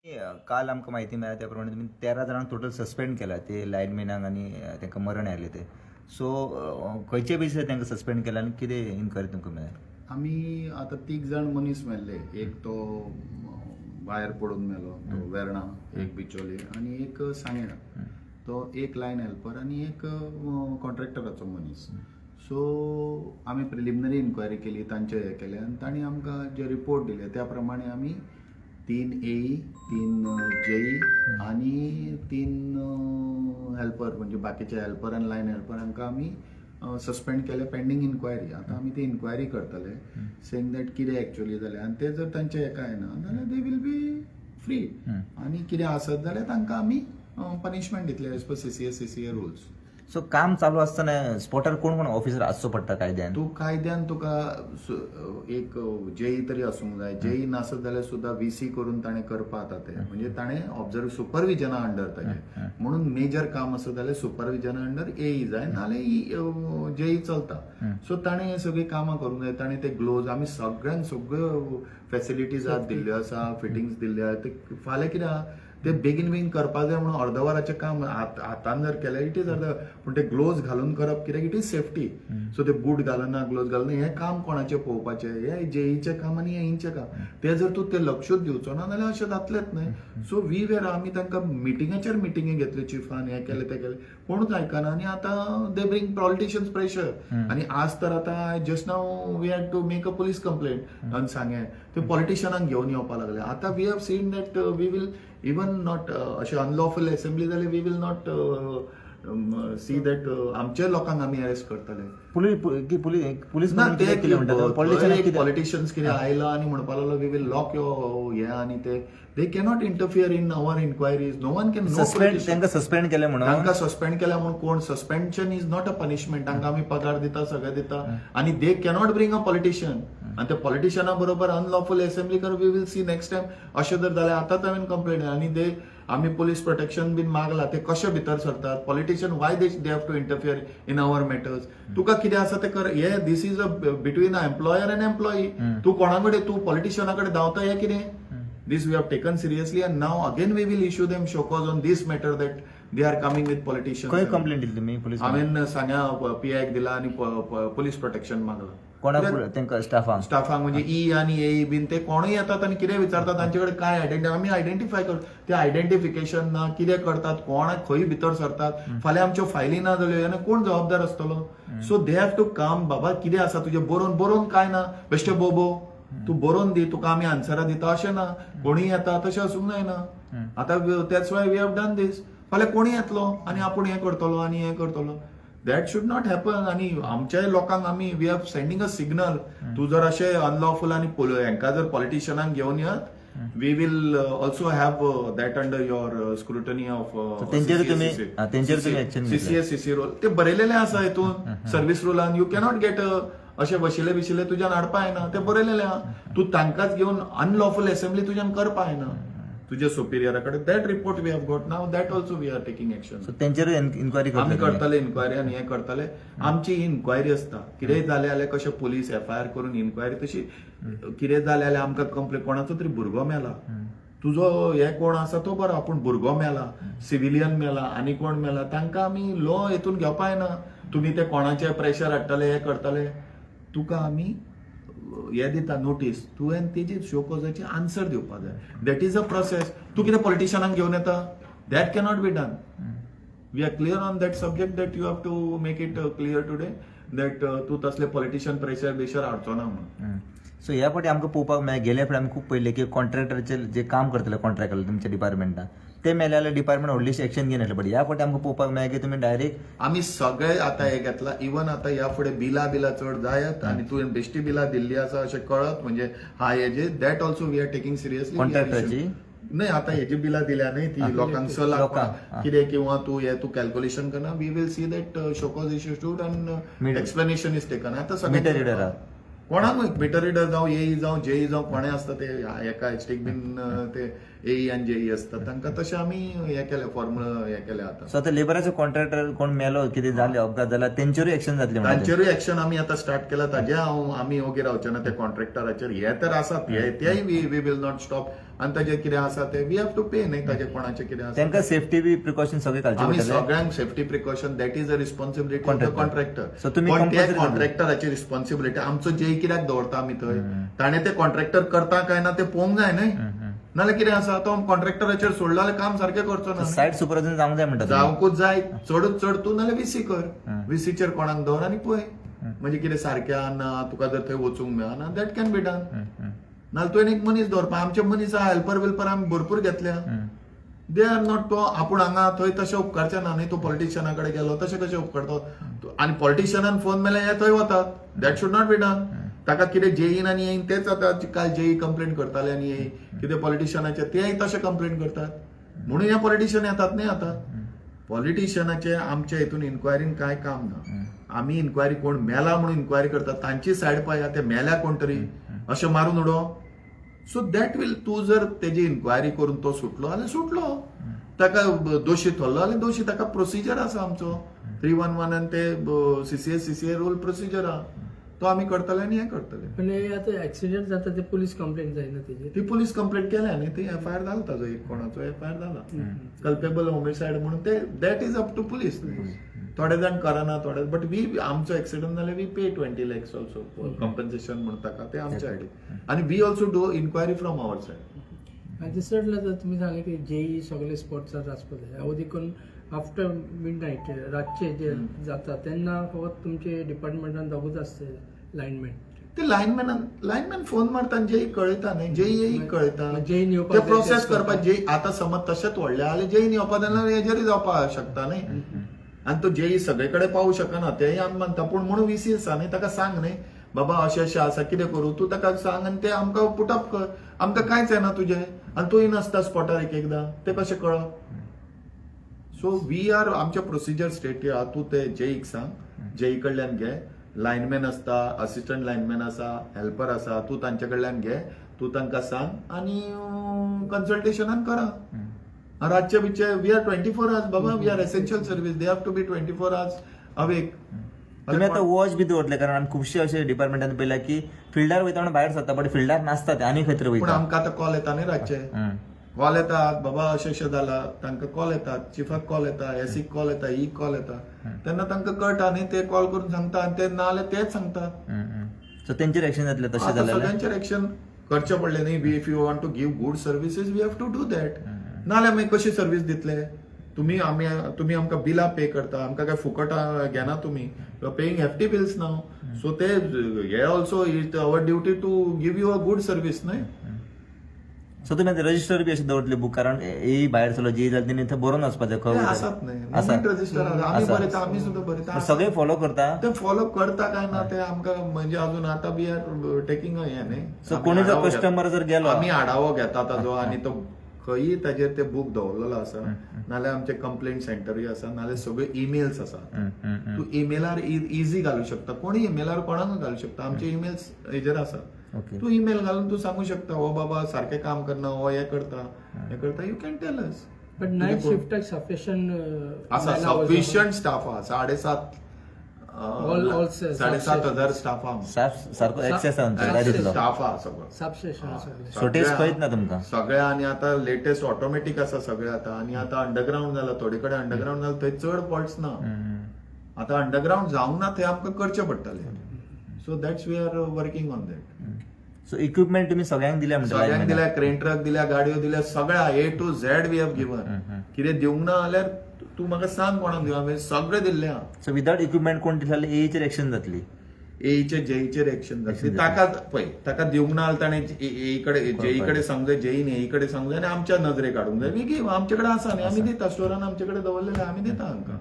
काल आमकां म्हायती मेळ्ळा त्या प्रमाणे तुमी 13 जाणांक टोटल सस्पेंड केला ते लायनमॅनांक आनी तांकां मरण आयलें ते सो खंयचे बेसीस तांकां सस्पेंड केला आनी कितें इन्क्वायरी तुमकां मेळ्ळा? आमी आतां 3 जाण मनीस मेल्ले. एक तो भायर पडून मेलो, तो वेर्णा, एक बिचोले आनी एक सांगेळा. तो एक लायन हेल्पर आनी एक कॉन्ट्रॅक्टराचो मनीस. सो आमी प्रिलिमिनरी इन्क्वायरी केली, तांचे हे केले आनी तांणी आमकां जे रिपोर्ट दिले त्या प्रमाणे आमी 3 AE, 3 JE आनी 3 हेल्पर म्हणजे बाकीचे हेल्पर आनी लायन हेल्पर हांकां आमी सस्पेंड केले पेंडींग इन्क्वायरी. आतां आमी ती इन्क्वायरी करतले सेंग दॅट कितें एक्चुअली जालें आनी ते जर तांचे हेका येना जाल्यार दे वील बी फ्री आनी कितें आसत जाल्यार तांकां आमी पनिशमेंट दितले as per CCA rules. So काम चालू आसतना स्पॉटार कोण कोण ऑफिसर आसचो पडटा कायद्यान? तूं कायद्यान तुका एक JE तरी आसूंक जाय. JE नासत जाल्यार सुद्दां VC करून ताणें करपा जाता तें म्हणजे ताणें ऑब्जर्व सुपरविजना अंडर ताजें म्हणून मेजर काम आसत जाल्यार सुपरविजना अंडर AE जाय नाल्यार JE चलता. सो ताणें हें सगळीं कामां करूंक जाय. ताणें ते ग्लोव्ज आमी सगळ्यांक सगळ्यो फॅसिलिटीज दिल्ल्यो आसा, फिटिंग्स दिल्ले ते फाल्यां कितें ते बेगीन करपा जाय म्हणून अर्द वराचें काम हातान जर केलें इट इज अर्द, पूण ते ग्लोव्ज घालून करप कित्याक इट इज सेफ्टी. सो ते बूट घालना, ग्लोव्ज घालना, हें काम कोणाचें पळोवपाचें? हें JEचें काम आनी हें हिंचें काम. ते जर तूं ते लक्षूच दिवचो ना जाल्यार अशें जातलेंच न्हय. सो आमी तांकां मिटिंगाचेर मिटिंगी घेतल्यो चिफान, हें केलें तें केलें कोणूच आयकना आनी आतां दे ब्रिंग पॉलिटिशियन्स प्रेशर. आनी आज तर आतां just now we had to make a police complaint आनी सांगें ते पॉलिटिशियनांक घेवन येवपा लागले. आतां we have seen that we will even not अशें अनलॉफुल असेंब्ली जाल्यार we will not see that आमचे लोकांक आमी अरेस्ट करतले. पुलीस ना ते पॉलिटिशियन्स कितें आयला आनी म्हणपा लागलो वी वील लॉक युअर हें आनी ते they cannot interfere in our inquiries. No one can तांकां सस्पेंड केलें म्हणून तांकां सस्पेंड केल्या म्हणून कोण suspension is not a punishment. तांकां आमी पगार दिता, सगळें दिता आनी they cannot bring a politician आनी त्या पॉलिटिशियना बरोबर अनलॉफुल असेंब्ली कर. We will see next time अशें जर जाल्यार आतांच हांवें कंप्लेंट आनी दे आमी पुलीस प्रोटेक्शन बीन मागला. ते कशे भितर सरतात? Politician why they have to interfere in our matters? तुका कितें आसा ते कर. हे this is a between a employer and employee. तूं कोणा कडेन तूं पॉलिटिशियना कडेन धांवता हें कितें? This we have taken seriously and now again we will issue them show cause on this matter that they are coming with politicians. खंय complaint दिली तुमी पुलीस? हांवें सांग्या PI दिला आनी पुलीस प्रोटेक्शन मागला. कोणाक? तांकां स्टाफांक म्हणजे E आनी AE बीन ते कोणूय येतात आनी कितें विचारतात तांचे कडेन काय आमी आयडेंटिफाय करतात. ते आयडेंटिफिकेशन ना, कितें करतात, कोणाक खंय भितर सरतात, फाल्यां आमच्यो फायली ना जाल्यो आनी कोण जबाबदार आसतलो? सो दे हॅव टू काम. बाबा कितें आसा तुजें बरोवन काय ना बेश्टे बोबो तूं बरोवन दी, तुका आमी आन्सरां दिता अशें ना. कोणीय येता तशें आसूंक जायना. आतां that's why we have done this. फाल्यां कोणीय येतलो आनी आपूण हें करतलो आनी हें करतलो. That should not happen. आनी आमच्या लोकांक आमी we have sending a signal. तूं जर अशें अनलॉफुल आनी हांकां जर पॉलिटिशियनांक घेवन येत we will also have that under your scrutiny of CCA role. ते बरयलेलें आसा हितून सर्व्हिस रुलान. यू कॅनॉट गेट अशें वशिले तुज्यान हाडपा येना. ते बरयलेलें आहा. तूं तांकांच घेवन अनलॉफुल असेंब्ली तुज्यान करपा येना तुज्या सुपिरियरा कडेन. That report we have got now. That also we are taking action. So तेंचेर इन्क्वायरी आमी करतले इन्क्वायरी आनी हें करतले. आमची इन्क्वायरी आसता. कितेंय जालें जाल्यार कशें पुलीस FIR करून इन्क्वायरी तशी कितें जालें जाल्यार आमकां कंप्लेन कोणाचो तरी भुरगो मेला, तुजो हे कोण आसा तो बरो, पूण भुरगो मेला, सिव्हिलियन मेला आनी कोण मेला, तांकां आमी लॉ हेतून घेवपा येना. तुमी ते कोणाचे प्रेशर हाडटले, हें करतले. तुका आमी हें दिता नोटीस, तुवें तेजी शो कॉजाची आन्सर दिवपा जाय. That is a process. तूं कितें पॉलिटिशियनांक घेवन येता? That cannot be done. We are clear on that subject that you have to make it clear today that तूं तसले पॉलिटिशियन प्रेशर हाडचो ना म्हणून. सो ह्या फावटी आमकां पळोवपाक मेळ्ळें, गेल्या फावटी आमी खूब पळयलें की कॉन्ट्रॅक्टराचे जे काम करतले कॉन्ट्रॅक्टर तुमच्या डिपार्टमेंटान ते मेले जाल्यार डिपार्टमेंट व्हडलीशी एक्शन घेवन येतले. बट ह्या फावटी आमकां पळोवपाक मेळ्ळें की तुमी डायरेक्ट आमी सगळे आतां हे घेतला. इवन आतां ह्या फुडें बिलां चड जायत आनी तुवें बेश्टी बिलां दिल्ली आसा अशें कळत म्हणजे हेजे that also we are taking seriously. कॉन्ट्रॅक्टराची नाही आतां हेजी बिलां दिल्या न्हय ती लोकांक कितें किंवा तूं कॅल्क्युलेशन करना. We will see that show cause issued आनी एक्सप्लेनेशन इज टेकन. आतां सगळें कोणाक मिटर रिडर जावं AE जावं JE जावं कोणें आसता ते एका एचटीक बीन ते एई आनी जेई असता तांकां तशें आमी हें केलें फॉर्म्युला हें केलें आतां. सो आता लेबराचो कॉन्ट्रॅक्टर कोण मेलो कितें जालें अपघात जाला तेंचेरूय एक्शन जातली म्हणजे तांचेरूय एक्शन आमी आतां स्टार्ट केला. ताजे आमी ओगे रावचे ना त्या कॉन्ट्रॅक्टराचेर. हे तर आसात, तेय वी विल नॉट स्टॉप. आनी ताजे कितें आसा ते वी हॅव टू पे न्ही. ताजे कोणाचें कितें आसा तांकां सेफ्टी बी प्रिकॉशन सगळे घालचे आमी पडटले. सगळ्यांक safety precaution that is a responsibility of the So contractor. तुम्ही पण त्या compulsory कॉन्ट्रॅक्टराची रिस्पॉन्सिबिलिटी आमचो जे कित्याक दवरता आमी थंय ताणें ते कॉन्ट्रॅक्टर करता काय ना ते पळोवंक जाय न्ही. नाल्यार कितें आसा तो कॉन्ट्रॅक्टराचेर सोडला जाल्यार काम सारकें करचो ना. सायट सुपरवायझर जावंक जाय म्हणटा तुम्ही. जावंकूच जाय. चडूच चड तूं नाल्यार VC कर. VCचेर कोणाक दवर आनी पळय म्हणजे कितें सारकें ना तुका जर थंय वचूंक मेळना दॅट कॅन बी डन. नाल्यार तुवें एक मनीस दवरपा. आमचे मनीस हेल्पर वेल्पर आमी भरपूर घेतल्या. दे आर नॉट तो आपूण हांगा थंय तशें उपकारचे ना न्ही. तो पॉलिटिशियना कडेन गेलो तशें कशें उपकारतो. आनी पॉलिटिशियनान फोन मेळ्ळ्यार हे थंय वतात. That should not be done. ताका कितें जेईन आनी येईन तेच आतां काल जेई कंप्लेंट करताले आनी येई कितें पॉलिटिशियनाचे तेय तशें कंप्लेंट करतात. म्हणून हे पॉलिटिशियन येतात न्ही आतां. पॉलिटिशियनाचे आमच्या हितून इन्क्वायरीन कांय काम ना. आमी इन्क्वायरी कोण मेला म्हणून इन्क्वायरी करतात. तांची सायड पळया ते मेल्या कोण तरी अशें मारून उडो. सो दॅट विल तूं जर तेजी इन्क्वायरी करून तो सुटलो जाल्यार सुटलो. ताका दोशी थरलो जाल्यार दोशी. ताका प्रोसिजर आसा आमचो 311 आनी ते CCA रूल प्रोसिजर आहा तो आमी करतले आनी हें करतले. पण हे आता ऍक्सिडेंट जाता ते पोलीस कंप्लेंट जायना तेजी. ती पोलीस कंप्लेंट केल्या न्ही. ती FIR जाला ताजो एक कोणाचो FIR जाला कल्पेबल होमिसायड म्हणून. ते that is up to police. थोडे जाण करना थोडे बट वी आमचो एक्सिडेंट जाल्यार we pay 20 lakhs also compensation म्हणून ताका ते आमच्या आयडी. आनी we also do inquiry from our side. आनी तिसरे तुम्ही सांगले की जेई सगळे स्पॉट्सार आसपाक जाय. अवधी करून आफ्टर मिडनायट रातचे जे जाता तेन्ना फकत तुमचे डिपार्टमेंटान दोगूच आसता लायनमॅन. ते लायनमॅन फोन मारता आनी जेई कळयता न्ही. जेई कळयता जेईन ते येवपाक प्रोसेस करपाक. जेई आतां समज तशेंच व्हडलें जाल्यार जेईन येवपाक जाल्यार हेजेरूय जावपाक शकता न्ही. आनी तो जेई सगळे कडेन पावूंक शकना तेय आमी मानता. पूण म्हणून VC आसा न्ही ताका सांग न्ही बाबा अशें अशें आसा कितें करूं. तूं ताका सांग आनी ते आमकां पुटअप कर. आमकां कांयच येना तुजें आनी तूंय नासता स्पॉटार एक एकदां ते कशें कळप. सो वी आर आमचे प्रोसिजर स्टेट आहा. तूं ते जेईक सांग. जेई कडल्यान घे. लायनमॅन आसता असिस्टंट लायनमॅन आसा हेल्पर आसा. तूं तांचे कडल्यान घे. तूं तांकां सांग आनी कन्सल्टेशनान करा. रातचे बिचे वी आर 24 hours बाबा. We are essential service. They have to be 24 hours awake. तुम्ही आता वॉच बी दवरले कारण आमी खुबशे अशे डिपार्टमेंटान पळयला की फिल्डार वयता म्हणून भायर सरता बट फिल्डार नासता ते आनी खंय तरी पूण वयता. आमकां आतां कॉल येता न्ही रातचे. कॉल येतात बाबा अशें अशें जाला. तांकां कॉल येतात. चिफाक कॉल येता. एसीक कॉल येता. ईक कॉल येता. तेन्ना तांकां कळटा न्ही. ते कॉल करून सांगता आनी ते ना जाल्यार तेच सांगतात. सो तेंचेर एक्शन जातले तशें आतां जाल्यार. सगळ्यांचेर एक्शन करचें पडलें न्ही. If you want to give good services we have to do that. नाल्यार मागीर कशी सर्वीस दितले. तुम्ही आमकां बिलां पे करता. आमकां काय फुकट घेना तुमी. You are paying hefty bills now. So ते हे also is our duty to give you a good service न्हय. सो तुम्ही आता रजिस्टर बी अशें दवरले बूक कारण ही भायर सरलो जी जाता तेणी थंय बरोवन वचपाचें खंय आसात न्हय. आसा. मुवमेंट रजिस्टर आमी आसा. बरयता. आमी सुद्दां बरयता. सगळे फॉलो करता. ते फॉलो करता काय ना ते आमकां म्हणजे अजून आतां वी आर टेकिंग हें न्ही. सो कोणी जर कस्टमर जर गेलो आमी आढावो घेता ताजो आनी तो खंयी ताजेर ते बूक दवरलेलो आसा. नाल्यार आमचे कंप्लेंट सेंटरूय आसा. नाल्यार सगळे ईमेल्स आसा. तूं ईमेलार इझी घालूं शकता. कोणी ईमेलार कोणाक घालूं शकता. आमचे ईमेल्स हेजेर आसा. तूं ईमेल घालून तूं सांगू शकता हो बाबा सारकें काम करना. हो हे करता you can tell us. But night शिफ्टाक सफिशियंट आसा. सफिशियंट स्टाफ आहा. 7,500 स्टाफ आहा. सारको एक्सेस आहा स्टाफ आहा सगळो. सबस्टेशन शॉर्टेज खंयच ना तुमकां. सगळे आनी आतां लेटेस्ट ऑटोमॅटीक आसा सगळे आतां. आनी आतां अंडरग्राउंड जाला. थोडे कडेन अंडरग्राउंड जाला थंय चड फॉल्ट्स ना. आतां अंडरग्राउंड जावंक ना थंय आमकां करचें पडटलें. So that's we are working on that. So equipment तुम्ही सगळ्यांक दिल्या सगळ्यांक दिल्या. क्रेन ट्रक दिल्या. गाडयो दिल्या. सगळ्या A to Z we have given. कितें दिवंक ना जाल्यार तूं म्हाका सांग कोणाक दिवं. हांवें सगळें दिल्लें आहा. सो विदाउट इक्विपमेंट कोण दिसले जाल्यार एचेर एक्शन जातली. एईचे जेईचेर एक्शन जातली. ताका पळय ताका दिवंक ना जाल्यार ताणें जेई कडेन सांगूंक जाय. जेईन एई कडेन सांगूंक जाय आनी आमच्या नजरे काडूंक जाय. We give. आमचे कडेन आसा न्ही. आमी दिता. स्टोरान आमचे कडेन दवरलेले आमी दिता हांकां.